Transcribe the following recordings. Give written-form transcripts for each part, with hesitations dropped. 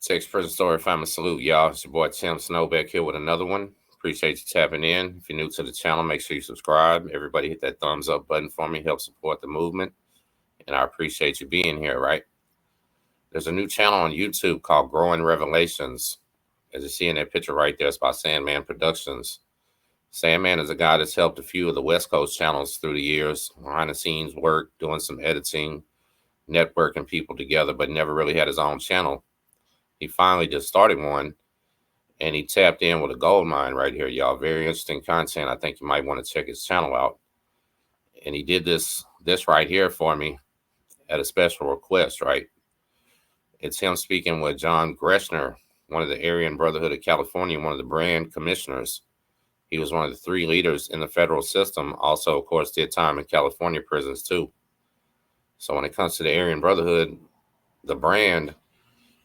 Text Prison Story Family Salute, y'all. It's your boy Tim Snowback here with another one. Appreciate you tapping in. If you're new to the channel, make sure you subscribe. Everybody hit that thumbs up button for me. Help support the movement. And I appreciate you being here, right? There's a new channel on YouTube called Growing Revelations. As you see in that picture right there, it's by Sandman Productions. Sandman is a guy that's helped a few of the West Coast channels through the years, behind the scenes work, doing some editing, networking people together, but never really had his own channel. He finally just started one, and he tapped in with a gold mine right here, y'all. Very interesting content. I think you might want to check his channel out. And he did this right here for me at a special request, right? It's him speaking with John Greshner, one of the Aryan Brotherhood of California, one of the brand commissioners. He was one of the three leaders in the federal system. Also, of course, did time in California prisons too. So when it comes to the Aryan Brotherhood, the brand,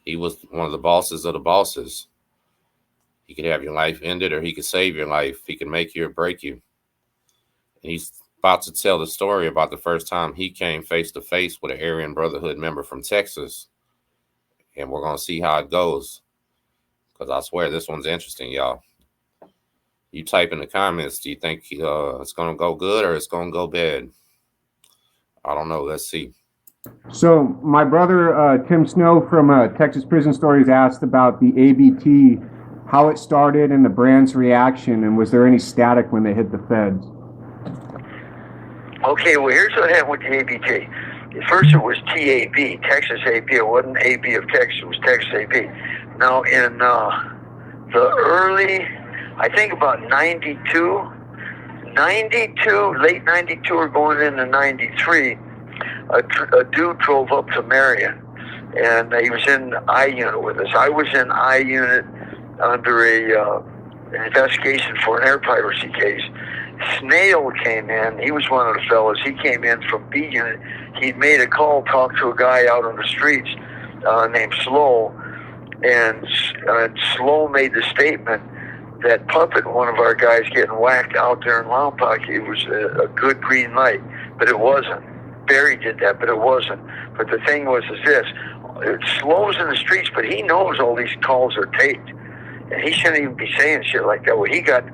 he was one of the bosses of the bosses. He could have your life ended or he could save your life. He could make you or break you. And he's about to tell the story about the first time he came face to face with an Aryan Brotherhood member from Texas. And we're going to see how it goes. Because I swear this one's interesting, y'all. You type in the comments, do you think it's going to go good or it's going to go bad? I don't know. Let's see. So my brother Tim Snow from Texas Prison Stories asked about the ABT, how it started and the brand's reaction, and was there any static when they hit the feds? Okay, well, here's what happened with the ABT. At first it was TAB, Texas AB. It wasn't AB of Texas, it was Texas AB. Now, in the early, I think about 92, late 92 or going into 93, a dude drove up to Marion, and he was in I unit with us. I was in I unit under an investigation for an air piracy case. Snail came in. He was one of the fellas. He came in from B unit. He'd made a call, talked to a guy out on the streets named Slow, and Slow made the statement that Puppet, one of our guys, getting whacked out there in Lompoc, it was a good green light, but it wasn't. Barry did that, but it wasn't. But the thing was is this, Slow's in the streets, but he knows all these calls are taped. And he shouldn't even be saying shit like that. Well, he got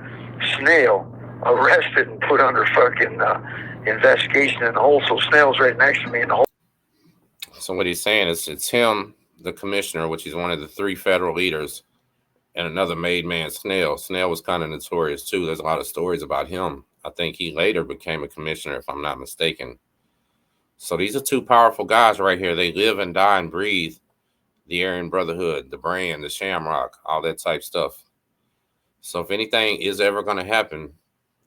Snail arrested and put under fucking investigation in the hole. So Snail's right next to me in the hole. So what he's saying is it's him, the commissioner, which is one of the three federal leaders, and another made man, Snail. Snail was kind of notorious too. There's a lot of stories about him. I think he later became a commissioner, if I'm not mistaken. So these are two powerful guys right here. They live and die and breathe the Aryan Brotherhood, the brand, the Shamrock, all that type stuff. So if anything is ever going to happen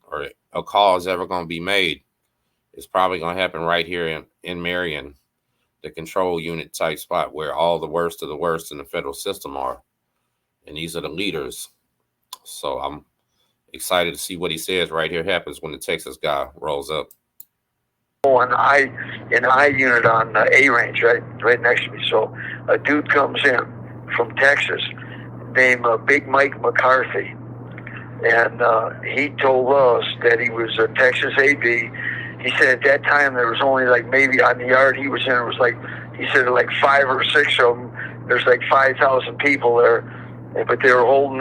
or a call is ever going to be made, it's probably going to happen right here in Marion, the control unit type spot where all the worst of the worst in the federal system are. And these are the leaders. So I'm excited to see what he says right here happens when the Texas guy rolls up. And I unit on A range, right next to me. So a dude comes in from Texas named Big Mike McCarthy, and he told us that he was a Texas AB. He said at that time there was only like maybe on the yard he was in, it was like, he said like 5 or 6 of them. There's like 5,000 people there, but they were holding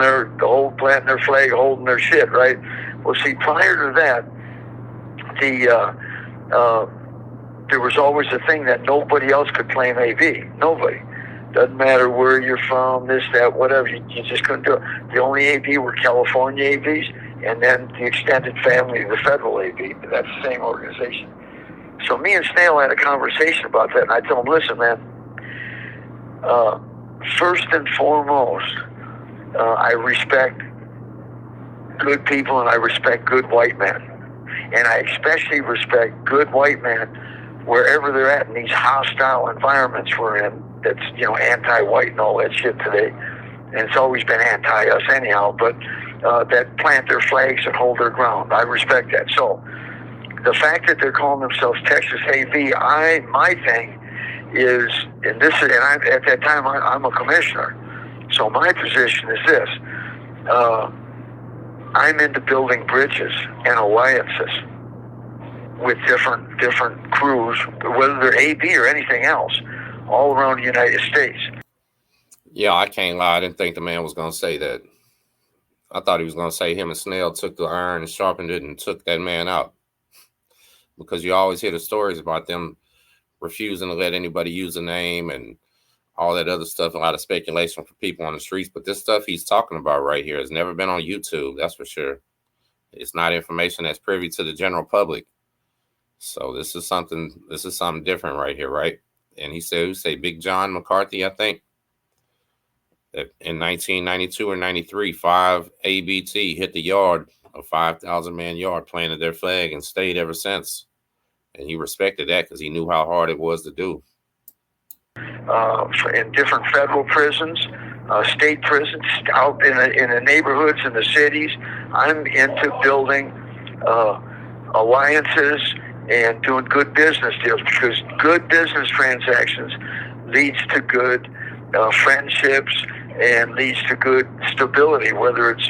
planting their flag, holding their shit, right? Well, see, prior to that, there was always a thing that nobody else could claim AB. Nobody. Doesn't matter where you're from, this, that, whatever. You just couldn't do it. The only AB were California ABs, and then the extended family of the federal AB. That's the same organization. So me and Snail had a conversation about that, and I told him, listen, man, first and foremost, I respect good people and I respect good white men. And I especially respect good white men wherever they're at in these hostile environments we're in that's, anti-white and all that shit today. And it's always been anti-us anyhow, but that plant their flags and hold their ground. I respect that. So the fact that they're calling themselves Texas AV, my thing is, at that time, I'm a commissioner. So my position is this. I'm into building bridges and alliances with different crews, whether they're AB or anything else, all around the United States. Yeah, I can't lie. I didn't think the man was going to say that. I thought he was going to say him and Snell took the iron and sharpened it and took that man out. Because you always hear the stories about them refusing to let anybody use a name and all that other stuff. A lot of speculation for people on the streets. But this stuff he's talking about right here has never been on YouTube. That's for sure. It's not information that's privy to the general public. So this is something different right here, right? And he said, Big John McCarthy, I think, that in 1992 or 93, 5 ABT hit the yard, a 5,000 man yard, planted their flag and stayed ever since. And he respected that because he knew how hard it was to do. In different federal prisons, state prisons, out in the neighborhoods, in the cities. I'm into building alliances and doing good business deals, because good business transactions leads to good friendships and leads to good stability, whether it's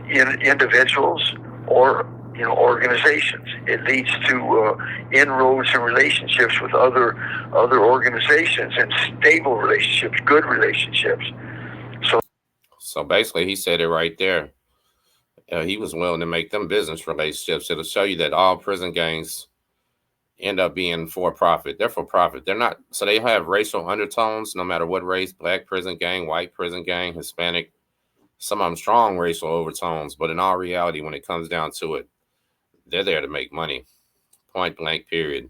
in individuals or organizations. It leads to inroads and relationships with other organizations, and stable relationships, good relationships. So basically, he said it right there. He was willing to make them business relationships. It'll show you that all prison gangs end up being for profit. They're for profit. They're not. So they have racial undertones, no matter what race: black prison gang, white prison gang, Hispanic. Some of them strong racial overtones, but in all reality, when it comes down to it, they're there to make money, point blank, period.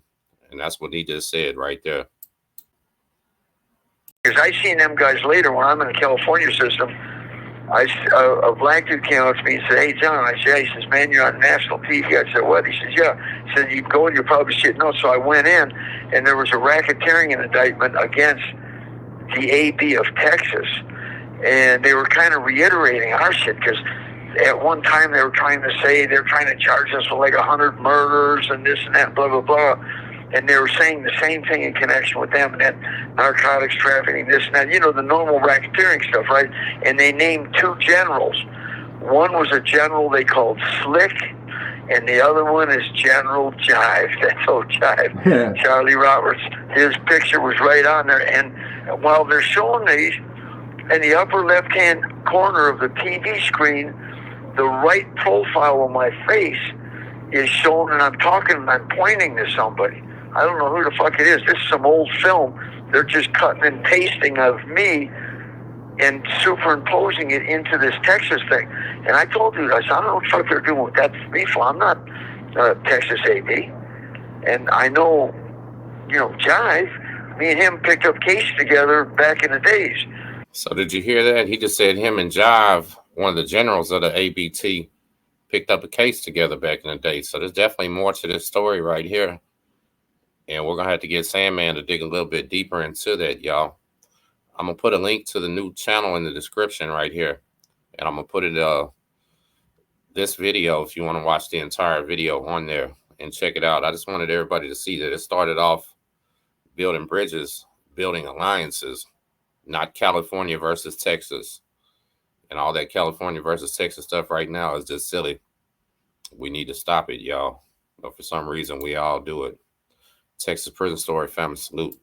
And that's what he just said right there. Because I seen them guys later when I'm in the California system. A black dude came up to me and said, "Hey, John." I said, "Yeah." He says, "Man, you're on national TV." I said, "What?" He says, "Yeah." He said, "You go and you probably should know." So I went in, and there was a racketeering indictment against the AB of Texas, and they were kind of reiterating our shit, because at one time they were trying to say they're trying to charge us with like 100 murders and this and that, blah blah blah, and they were saying the same thing in connection with them, and that narcotics trafficking, this and that, the normal racketeering stuff, right? And they named two generals. One was a general they called Slick, and the other one is General Jive. That's old Jive. Yeah. Charlie Roberts. His picture was right on there, and while they're showing these, in the upper left-hand corner of the TV screen, the right profile of my face is shown, and I'm talking and I'm pointing to somebody. I don't know who the fuck it is. This is some old film. They're just cutting and pasting of me and superimposing it into this Texas thing. And I told you, I said, I don't know what the fuck they're doing with that me for. I'm not Texas AB. And I know, Jive, me and him picked up cases together back in the days. So did you hear that? He just said him and Jive, one of the generals of the ABT, picked up a case together back in the day. So there's definitely more to this story right here. And we're going to have to get Sandman to dig a little bit deeper into that, y'all. I'm going to put a link to the new channel in the description right here. And I'm going to put it, this video, if you want to watch the entire video, on there and check it out. I just wanted everybody to see that it started off building bridges, building alliances, not California versus Texas. And all that California versus Texas stuff right now is just silly. We need to stop it, y'all. But for some reason, we all do it. Texas Prison Story family, salute.